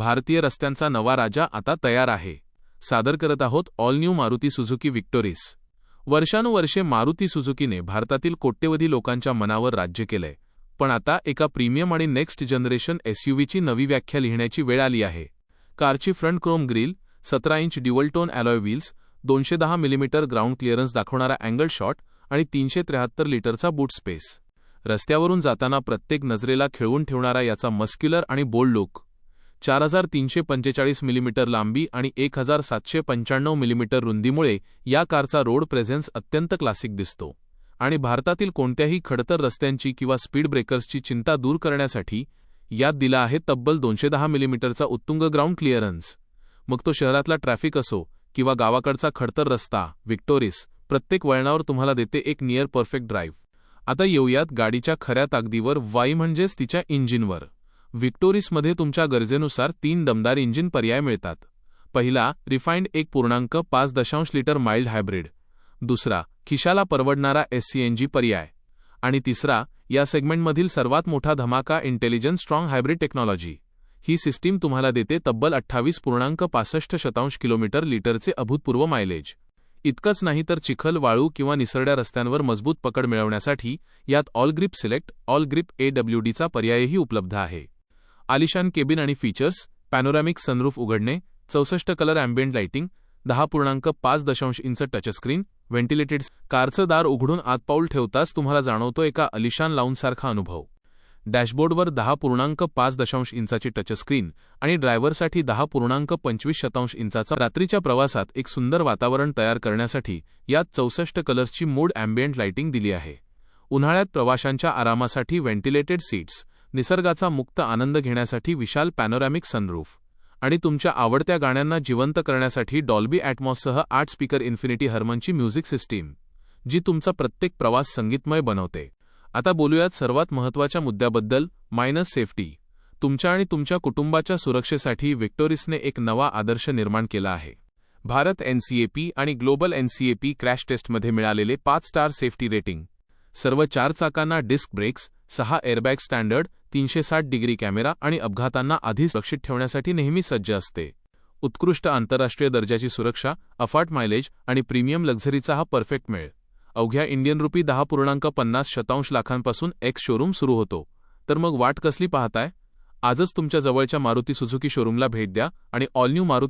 भारतीय रस्त्यांचा नवा राजा आता तयार आहे. सादर करत आहोत all new Maruti Suzuki Victoris. वर्षानुवर्षे मारुती सुझुकीने भारतातील कोट्यवधी लोकांच्या मनावर राज्य केलंय. पण आता एका प्रीमियम आणि नेक्स्ट जनरेशन एसयूव्हीची नवी व्याख्या लिहिण्याची वेळ आली आहे. कारची front Chrome grill, 17 inch dual tone alloy wheels, 210 millimetre ground clearance दाखवणारा अँगल शॉट आणि 373 लिटरचा बूट स्पेस. रस्त्यावरून जाताना प्रत्येक नजरेला खिळवून ठेवणारा याचा मस्क्युलर आणि बोल्ड लुक. 4345 मिलीमीटर लांबी आणि 1795 मिलीमीटर रुंदीमुळे या कारचा रोड प्रेझेन्स अत्यंत क्लासिक दिसतो. आणि भारतातील कोणत्याही खडतर रस्त्यांची किंवा स्पीड ब्रेकर्सची चिंता दूर करण्यासाठी यात दिला आहे तब्बल 210 मिलीमीटरचा उत्तुंग ग्राउंड क्लिअरन्स. मग तो शहरातला ट्रॅफिक असो किंवा गावाकडचा खडतर रस्ता, विक्टोरिस प्रत्येक वळणावर तुम्हाला देते एक नियर परफेक्ट ड्राईव्ह. आता येऊयात गाडीच्या खऱ्या ताकदीवर, वाई म्हणजेच तिच्या इंजिनवर. विक्टोरिसमध्ये तुमच्या गरजेनुसार 3 दमदार इंजिन पर्याय मिळतात. पहिला रिफाइंड 1.5 लिटर माइल्ड हायब्रिड. दुसरा खिशाला परवडणारा एससीएनजी पर्याय. आणि तिसरा या सेगमेंटमधील सर्वात मोठा धमाका इंटेलिजंट स्ट्रॉंग हायब्रिड टेक्नॉलॉजी. ही सिस्टीम तुम्हाला देते तब्बल 28.65 किलोमीटर लिटरचे अभूतपूर्व मायलेज. इतकंच नाही तर चिखल, वाळू किंवा निसरड्या रस्त्यांवर मजबूत पकड मिळवण्यासाठी यात all grip select, all grip AWDचा पर्यायही उपलब्ध आहे. आलिशान केबिन आणि फीचर्स: पॅनोरॅमिक सनरूफ उघडणे, 64 colour ambient lighting, 10.5 inch touchscreen, ventilated. कारचं दार उघडून आत पाऊल ठेवताच तुम्हाला जाणवतो एका आलिशान लाऊंजसारखा अनुभव. डॅशबोर्डवर 10.5 इंचाची टचस्क्रीन आणि ड्रायव्हरसाठी 10.25 इंचाचा. रात्रीच्या प्रवासात एक सुंदर वातावरण तयार करण्यासाठी यात 64 कलर्सची मूड अँबियंट लाइटिंग दिली आहे. उन्हाळ्यात प्रवाशांच्या आरामासाठी व्हेंटिलेटेड सीट्स, निसर्गाचा मुक्त आनंद घेण्यासाठी विशाल पॅनोरॅमिक सनरूफ आणि तुमच्या आवडत्या गाण्यांना जिवंत करण्यासाठी डॉल्बी ॲटमॉससह 8 स्पीकर इन्फिनिटी हार्मनची म्युझिक सिस्टीम, जी तुमचा प्रत्येक प्रवास संगीतमय बनवते. आता बोलूयात सर्वात महत्त्वाच्या मुद्द्याबद्दल, सेफ्टी. तुमच्या आणि तुमच्या कुटुंबाच्या सुरक्षेसाठी विक्टोरिसने एक नवा आदर्श निर्माण केला आहे. भारत NCAP आणि ग्लोबल NCAP क्रॅश टेस्टमध्ये मिळालेले 5 स्टार सेफ्टी रेटिंग. सर्व 4 चाकांना disc brakes, 6 airbag standard, 360 degree camera आणि अपघातांना आधीच सुरक्षित ठेवण्यासाठी नेहमी सज्ज असते. उत्कृष्ट आंतरराष्ट्रीय दर्जाची सुरक्षा, अफाट मायलेज आणि प्रीमियम लक्झरीचा हा परफेक्ट मेळ. अवघ्या इंडियन रुपी 10.50 लाखांपासून एक्स शोरूम सुरू होतो. तर मग वाट कसली पाहताय? आजच तुमच्या जवळच्या मारुती सुझुकी शोरूमला भेट द्या आणि ऑल न्यू मारुती